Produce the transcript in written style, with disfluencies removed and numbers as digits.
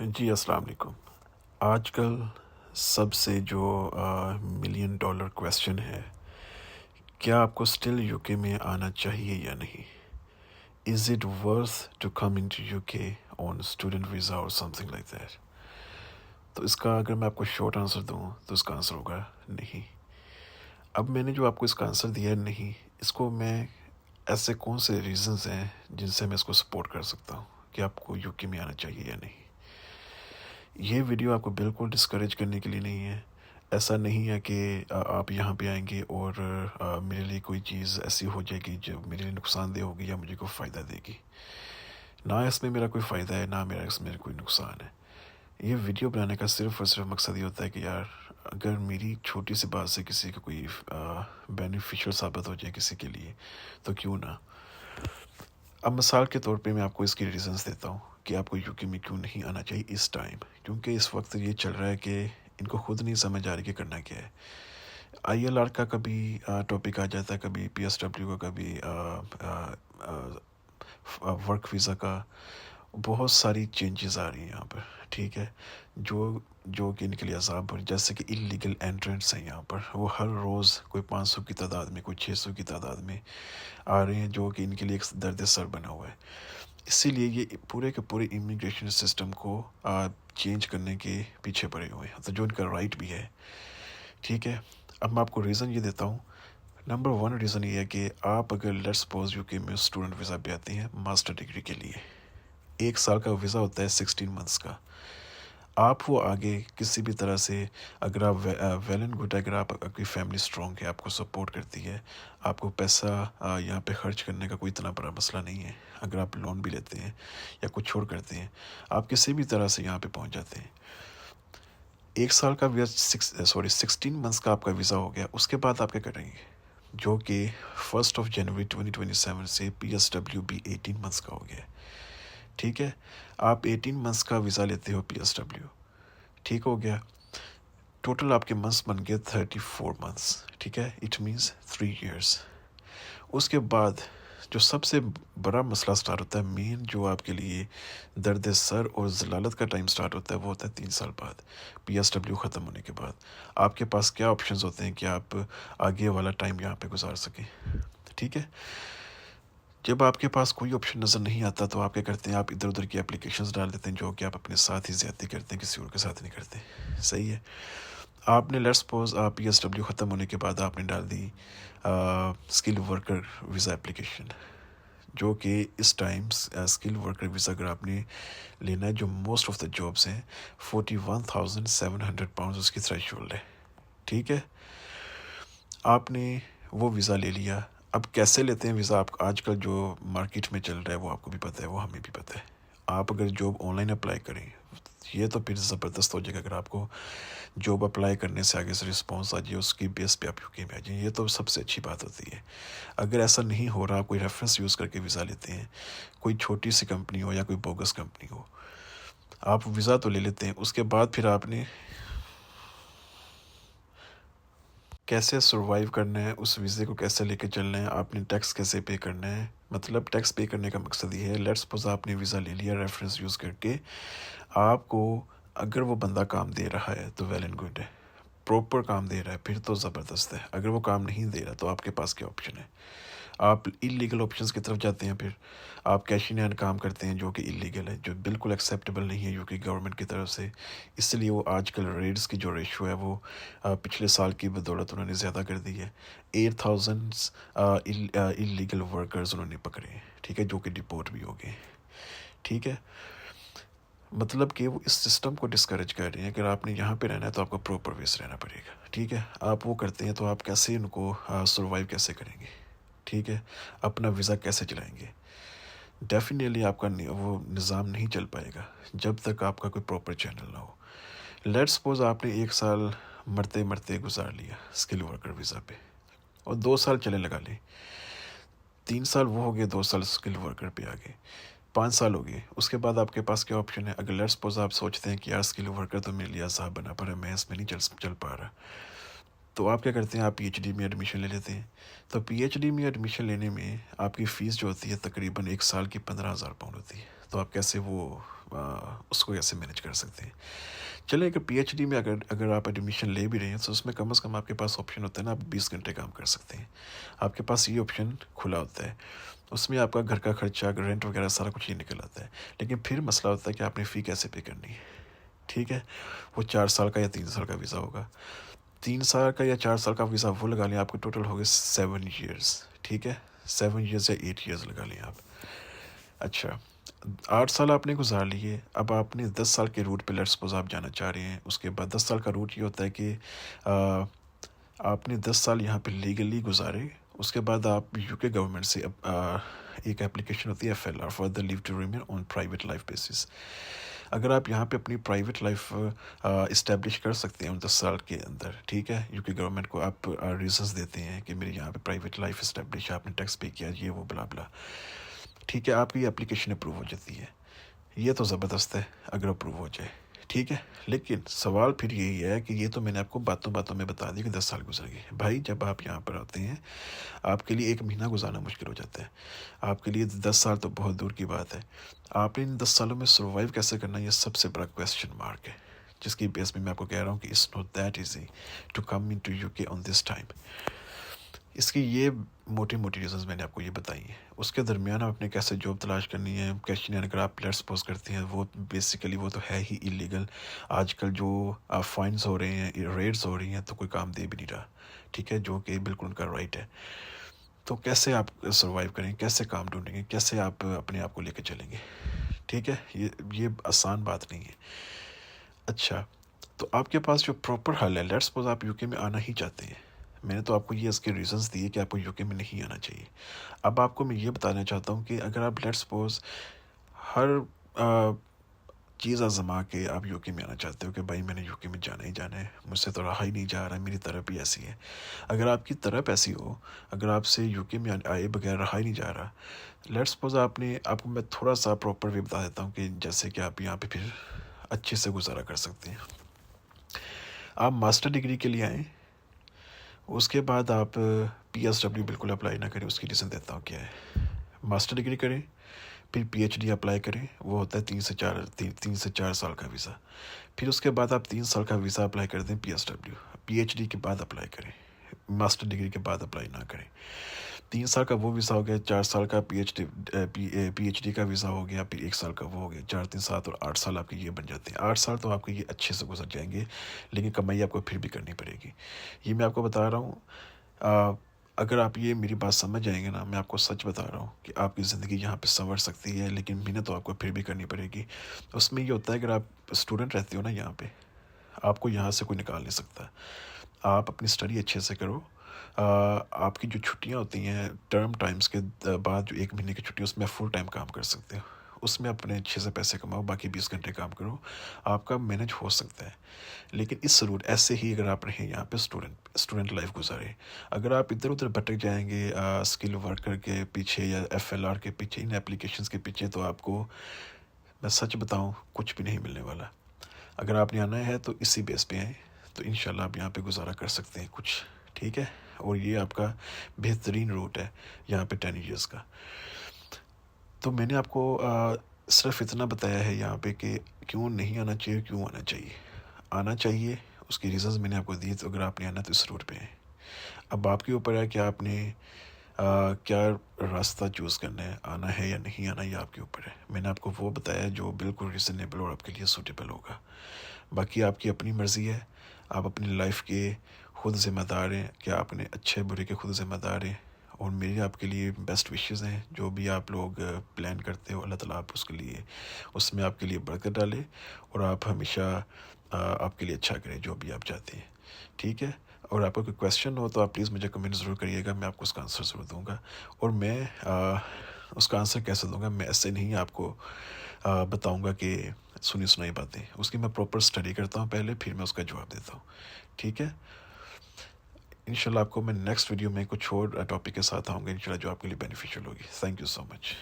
جی السلام علیکم۔ آج کل سب سے جو ملین ڈالر کویسچن ہے، کیا آپ کو اسٹل یو کے میں آنا چاہیے یا نہیں؟ Is it worth to come in to UK on student visa اور سم تھنگ لائک دیٹ؟ تو اس کا اگر میں آپ کو شارٹ آنسر دوں تو اس کا آنسر ہوگا نہیں۔ اب میں نے جو آپ کو اس کا آنسر دیا ہے نہیں، اس کو میں ایسے کون سے ریزنز ہیں جن سے میں اس کو سپورٹ کر سکتا ہوں کہ آپ کو یو کے میں آنا چاہیے یا نہیں۔ یہ ویڈیو آپ کو بالکل ڈسکریج کرنے کے لیے نہیں ہے۔ ایسا نہیں ہے کہ آپ یہاں پہ آئیں گے اور میرے لیے کوئی چیز ایسی ہو جائے گی جو میرے لیے نقصان دہ ہوگی یا مجھے کوئی فائدہ دے گی۔ نہ اس میں میرا کوئی فائدہ ہے، نہ میرا اس میں کوئی نقصان ہے۔ یہ ویڈیو بنانے کا صرف اور صرف مقصد یہ ہوتا ہے کہ یار اگر میری چھوٹی سی بات سے کسی کا کوئی بینیفیشل ثابت ہو جائے کسی کے لیے تو کیوں نہ۔ اب مثال کے طور پہ میں آپ کو اس کی ریزنز دیتا ہوں کہ آپ کو یو کے میں کیوں نہیں آنا چاہیے اس ٹائم، کیونکہ اس وقت یہ چل رہا ہے کہ ان کو خود نہیں سمجھ آ رہی کہ کرنا کیا ہے۔ آئی ایل آر کا کبھی ٹاپک آ جاتا ہے، کبھی پی ایس ڈبلیو کا، کبھی ورک ویزا کا۔ بہت ساری چینجز آ رہی ہیں یہاں پر، ٹھیک ہے، جو کہ ان کے لیے عذاب، جیسے کہ انلیگل انٹرنٹس ہیں یہاں پر، وہ ہر روز کوئی 500 کی تعداد میں، کوئی 600 کی تعداد میں آ رہے ہیں، جو کہ ان کے لیے ایک درد سر بنا ہوا ہے۔ اسی لیے یہ پورے کے پورے امیگریشن سسٹم کو چینج کرنے کے پیچھے پڑے ہوئے ہیں، تو جو ان کا رائٹ بھی ہے، ٹھیک ہے۔ اب میں آپ کو ریزن یہ دیتا ہوں۔ نمبر 1 ریزن یہ ہے کہ آپ اگر لیٹس سپوز یو کے میں اسٹوڈنٹ ویزا پہ آتے ہیں ماسٹر ڈگری کے لیے، 1 سال کا ویزا ہوتا ہے 16 منتھس کا۔ آپ وہ آگے کسی بھی طرح سے، اگر آپ ویل اینڈ گڈ، اگر آپ کی فیملی اسٹرانگ ہے، آپ کو سپورٹ کرتی ہے، آپ کو پیسہ یہاں پہ خرچ کرنے کا کوئی اتنا بڑا مسئلہ نہیں ہے، اگر آپ لون بھی لیتے ہیں یا کچھ چھوڑ کرتے ہیں، آپ کسی بھی طرح سے یہاں پہ پہنچ جاتے ہیں۔ 1 سال کا ویزا، 16 منتھس کا آپ کا ویزا ہو گیا، اس کے بعد آپ کیا کریں گے؟ جو کہ 1 جنوری 2027 سے پی ایس ڈبلیو بھی 18 منتھس کا ہو گیا، ٹھیک ہے۔ آپ 18 منتھس کا ویزا لیتے ہو پی ایس ڈبلیو، ٹھیک ہو گیا۔ ٹوٹل آپ کے منتھس بن گئے 34 منتھس، ٹھیک ہے، اٹ مینس 3 ایئرس۔ اس کے بعد جو سب سے بڑا مسئلہ سٹارٹ ہوتا ہے، مین جو آپ کے لیے درد سر اور ذلالت کا ٹائم سٹارٹ ہوتا ہے، وہ ہوتا ہے 3 سال بعد، پی ایس ڈبلیو ختم ہونے کے بعد۔ آپ کے پاس کیا آپشنز ہوتے ہیں کہ آپ آگے والا ٹائم یہاں پہ گزار سکیں، ٹھیک ہے۔ جب آپ کے پاس کوئی آپشن نظر نہیں آتا تو آپ کیا کرتے ہیں؟ آپ ادھر ادھر کی اپلیکیشنز ڈال دیتے ہیں، جو کہ آپ اپنے ساتھ ہی زیادتی کرتے ہیں، کسی اور کے ساتھ نہیں کرتے، صحیح ہے۔ آپ نے let's suppose P S W ختم ہونے کے بعد آپ نے ڈال the skill worker visa application, جو کہ اس ٹائم اسکل ورکر ویزا اگر آپ نے لینا ہے، جو موسٹ آف دا جابس ہیں، 41,700 پاؤنڈز اس کی تھریش ہولڈ ہے، ٹھیک ہے۔ آپ نے وہ ویزا لے لیا۔ اب کیسے لیتے ہیں ویزا؟ آپ آج کل جو مارکیٹ میں چل رہا ہے وہ آپ کو بھی پتہ ہے، وہ ہمیں بھی پتہ ہے۔ آپ اگر جاب آن لائن اپلائی کریں، یہ تو پھر زبردست ہو جائے گا، اگر آپ کو جاب اپلائی کرنے سے آگے سے رسپانس آ جائے، اس کی بیس پہ آپ یو کے میں آ جائیں، یہ تو سب سے اچھی بات ہوتی ہے۔ اگر ایسا نہیں ہو رہا، آپ کوئی ریفرنس یوز کر کے ویزا لیتے ہیں، کوئی چھوٹی سی کمپنی ہو یا کوئی بوگس کمپنی ہو، آپ ویزا تو لے لیتے ہیں، اس کے بعد پھر آپ نے کیسے سروائیو کرنا ہے، اس ویزے کو کیسے لے کے چلنا ہے، آپ نے ٹیکس کیسے پے کرنا ہے۔ مطلب ٹیکس پے کرنے کا مقصد یہ ہے، لیٹس سپوز آپ نے ویزا لے لیا ریفرنس یوز کر کے، آپ کو اگر وہ بندہ کام دے رہا ہے تو ویل اینڈ گڈ ہے، پراپر کام دے رہا ہے پھر تو زبردست ہے۔ اگر وہ کام نہیں دے رہا تو آپ کے پاس کیا آپشن ہے؟ آپ انلیگل آپشنز کی طرف جاتے ہیں، پھر آپ کیش ان ہینڈ کام کرتے ہیں، جو کہ انلیگل ہے، جو بالکل ایکسیپٹیبل نہیں ہے یو کے گورنمنٹ کی طرف سے۔ اس لیے وہ آج کل ریڈز کی جو ریشو ہے وہ پچھلے سال کی بدولت انہوں نے زیادہ کر دی ہے۔ 8,000 انلیگل ورکرز انہوں نے پکڑے ہیں، ٹھیک ہے، جو کہ ڈپورٹ بھی ہو گئے، ٹھیک ہے۔ مطلب کہ وہ اس سسٹم کو ڈسکریج کر رہے ہیں، اگر آپ نے یہاں پہ رہنا ہے تو آپ کو پراپر ویز رہنا پڑے گا، ٹھیک ہے۔ آپ وہ کرتے ہیں تو آپ کیسے ان کو سروائیو کیسے کریں گے، ٹھیک ہے، اپنا ویزا کیسے چلائیں گے؟ ڈیفینیٹلی آپ کا وہ نظام نہیں چل پائے گا جب تک آپ کا کوئی پراپر چینل نہ ہو۔ لیٹ سپوز آپ نے 1 سال مرتے مرتے گزار لیا اسکل ورکر ویزا پہ، اور 2 سال چلے لگا لیں، 3 سال وہ ہو گئے، 2 سال اسکل ورکر پہ آ گئے، 5 سال ہو گئے۔ اس کے بعد آپ کے پاس کیا آپشن ہے؟ اگر لیٹ سپوز آپ سوچتے ہیں کہ یار اسکل ورکر تو میرے لیے عذاب بنا پڑا ہے، میں اس میں نہیں چل پا رہا، تو آپ کیا کرتے ہیں؟ آپ پی ایچ ڈی میں ایڈمیشن لے لیتے ہیں۔ تو پی ایچ ڈی میں ایڈمیشن لینے میں آپ کی فیس جو ہوتی ہے تقریباً 1 سال کی 15,000 پاؤنڈ ہوتی ہے، تو آپ کیسے وہ اس کو کیسے مینیج کر سکتے ہیں. چلیں اگر پی ایچ ڈی میں اگر آپ ایڈمیشن لے بھی رہے ہیں تو اس میں کم از کم آپ کے پاس آپشن ہوتا ہے نا، آپ 20 گھنٹے کام کر سکتے ہیں. آپ کے پاس یہ آپشن کھلا ہوتا ہے. اس میں آپ کا گھر کا خرچہ، رینٹ وغیرہ سارا کچھ ہی نکل آتا ہے. لیکن پھر مسئلہ ہوتا ہے کہ آپ نے فی کیسے پے کرنی ہے. ٹھیک ہے، وہ 4 سال کا یا 3 سال کا ویزا ہوگا. 3 سال کا یا 4 سال کا ویزا وہ لگا لیں، آپ کے ٹوٹل ہو گئے 7 ایئرس. ٹھیک ہے، 7 ایئرس یا 8 ایئرس لگا لیں آپ. اچھا، 8 سال آپ نے گزار لیے. اب آپ نے 10 سال کے روٹ پہ لیٹس سپوز آپ جانا چاہ رہے ہیں. اس کے بعد 10 سال کا روٹ یہ ہوتا ہے کہ آپ نے 10 سال یہاں پہ لیگلی گزارے. اس کے بعد آپ یو کے گورنمنٹ سے ایک اپلیکیشن ہوتی ہے FLR for the leave to remain on private life basis. اگر آپ یہاں پہ اپنی پرائیویٹ لائف اسٹیبلش کر سکتے ہیں ان 10 سال کے اندر، ٹھیک ہے، یو کے گورنمنٹ کو آپ ریزنس دیتے ہیں کہ میری یہاں پہ پرائیویٹ لائف اسٹیبلش، آپ نے ٹیکس پے کیا، یہ وہ بلا بلا، ٹھیک ہے، آپ کی اپلیکیشن اپروو ہو جاتی ہے. یہ تو زبردست ہے اگر اپروو ہو جائے. ٹھیک ہے، لیکن سوال پھر یہی ہے کہ یہ تو میں نے آپ کو باتوں باتوں میں بتا دی کہ 10 سال گزر گئے. بھائی جب آپ یہاں پر آتے ہیں آپ کے لیے 1 مہینہ گزارنا مشکل ہو جاتا ہے. آپ کے لیے 10 سال تو بہت دور کی بات ہے. آپ نے ان 10 سالوں میں سروائیو کیسے کرنا ہے، یہ سب سے بڑا کویسچن مارک ہے، جس کی بیس میں آپ کو کہہ رہا ہوں کہ it's not that easy to come in to UK on this time. اس کی یہ موٹی ریزنز میں نے آپ کو یہ بتائی ہیں. اس کے درمیان آپ نے کیسے جاب تلاش کرنی ہے، کویسچن اگر آپ لیٹس سپوز کرتے ہیں، وہ بیسیکلی وہ تو ہے ہی ایلیگل. آج کل جو فائنز ہو رہے ہیں، ریڈز ہو رہی ہیں، تو کوئی کام دے بھی نہیں رہا. ٹھیک ہے، جو کہ بالکل ان کا رائٹ ہے. تو کیسے آپ سروائیو کریں، کیسے کام ڈھونڈیں گے، کیسے آپ اپنے آپ کو لے کے چلیں گے. ٹھیک ہے، یہ آسان بات نہیں ہے. اچھا، تو آپ کے پاس جو پراپر حل ہے، لیٹس سپوز آپ یو کے میں آنا ہی چاہتے ہیں. میں نے تو آپ کو یہ اس کے ریزنز دیے کہ آپ کو یو کے میں نہیں آنا چاہیے. اب آپ کو میں یہ بتانا چاہتا ہوں کہ اگر آپ لیٹس سپوز ہر چیز آزما کے آپ یو کے میں آنا چاہتے ہو کہ بھائی میں نے یو کے میں جانا ہی جانا ہے، مجھ سے تو رہا ہی نہیں جا رہا، میری طرف ہی ایسی ہے. اگر آپ کی طرف ایسی ہو، اگر آپ سے یو کے میں آئے بغیر رہا ہی نہیں جا رہا، لیٹس سپوز آپ کو میں تھوڑا سا پراپر وے بتا دیتا ہوں کہ جیسے کہ آپ یہاں پہ پھر اچھے سے گزارا کر سکتے ہیں. آپ ماسٹر ڈگری کے لیے آئیں، اس کے بعد آپ PSW بالکل اپلائی نہ کریں. اس کی ریزن دیتا ہوں کیا ہے. ماسٹر ڈگری کریں، پھر PhD اپلائی کریں. وہ ہوتا ہے 3 سے 4 سال کا ویزا. پھر اس کے بعد آپ 3 سال کا ویزا اپلائی کر دیں PSW. PhD کے بعد اپلائی کریں، ماسٹر ڈگری کے بعد اپلائی نہ کریں. 3 سال کا وہ ویزا ہو گیا، 4 سال کا PhD کا ویزا ہو گیا، پھر 1 سال کا وہ ہو گیا. 4 3 7 اور 8 سال آپ کے یہ بن جاتے ہیں. 8 سال تو آپ کے یہ اچھے سے گزر جائیں گے، لیکن کمائی آپ کو پھر بھی کرنی پڑے گی. یہ میں آپ کو بتا رہا ہوں. اگر آپ یہ میری بات سمجھ جائیں گے نا، میں آپ کو سچ بتا رہا ہوں کہ آپ کی زندگی یہاں پہ سنور سکتی ہے، لیکن محنت تو آپ کو پھر بھی کرنی پڑے گی. اس میں یہ ہوتا ہے اگر آپ اسٹوڈنٹ رہتے ہو نا یہاں پہ، آپ کو یہاں سے کوئی نکال نہیں سکتا. آپ اپنی اسٹڈی اچھے سے کرو. آپ کی جو چھٹیاں ہوتی ہیں ٹرم ٹائمز کے بعد، جو 1 مہینے کی چھٹی، اس میں فل ٹائم کام کر سکتے ہو. اس میں اپنے اچھے سے پیسے کماؤ، باقی 20 گھنٹے کام کرو، آپ کا مینج ہو سکتا ہے. لیکن اس روٹ ایسے ہی اگر آپ رہیں یہاں پہ اسٹوڈنٹ لائف گزارے. اگر آپ ادھر ادھر بھٹک جائیں گے اسکل ورکر کے پیچھے یا FLR کے پیچھے، ان اپلیکیشنز کے پیچھے، تو آپ کو میں سچ بتاؤں کچھ بھی نہیں ملنے والا. اگر آپ نے آنا ہے تو اسی بیس پہ آئیں، تو انشاءاللہ آپ یہاں پہ گزارا کر سکتے ہیں کچھ. ٹھیک ہے، اور یہ آپ کا بہترین روٹ ہے یہاں پہ 10 ایئرس کا. تو میں نے آپ کو صرف اتنا بتایا ہے یہاں پہ کہ کیوں نہیں آنا چاہیے، کیوں آنا چاہیے. آنا چاہیے، اس کی ریزنز میں نے آپ کو دی. تو اگر آپ نے آنا تو اس روٹ پہ آئیں. اب آپ کے اوپر ہے کہ آپ نے کیا راستہ چوز کرنا ہے، آنا ہے یا نہیں آنا، یہ آپ کے اوپر ہے. میں نے آپ کو وہ بتایا جو بالکل ریزنیبل اور آپ کے لیے سوٹیبل ہوگا. باقی آپ کی اپنی مرضی ہے. آپ اپنی لائف کے خود ذمہ دار ہیں، کہ آپ نے اچھے برے کے خود ذمہ دار ہیں. اور میری آپ کے لیے بیسٹ وشز ہیں. جو بھی آپ لوگ پلان کرتے ہو، اللہ تعالیٰ آپ اس کے لیے، اس میں آپ کے لیے برکت ڈالے، اور آپ ہمیشہ آپ کے لیے اچھا کریں جو بھی آپ چاہتے ہیں. ٹھیک ہے، اور آپ کو کوئی کویسچن ہو تو آپ پلیز مجھے کمنٹ ضرور کریے گا. میں آپ کو اس کا آنسر ضرور دوں گا. اور میں اس کا آنسر کیسے دوں گا، میں ایسے نہیں آپ کو بتاؤں گا کہ سنی سنائی باتیں. اس کی میں پراپر اسٹڈی کرتا ہوں پہلے، پھر میں اس کا جواب دیتا ہوں. ٹھیک ہے، انشاءاللہ آپ کو میں نیکسٹ ویڈیو میں کچھ اور ٹاپک کے ساتھ آؤں گا انشاءاللہ، جو آپ کے لیے بینیفیشیل ہوگی. Thank you so much.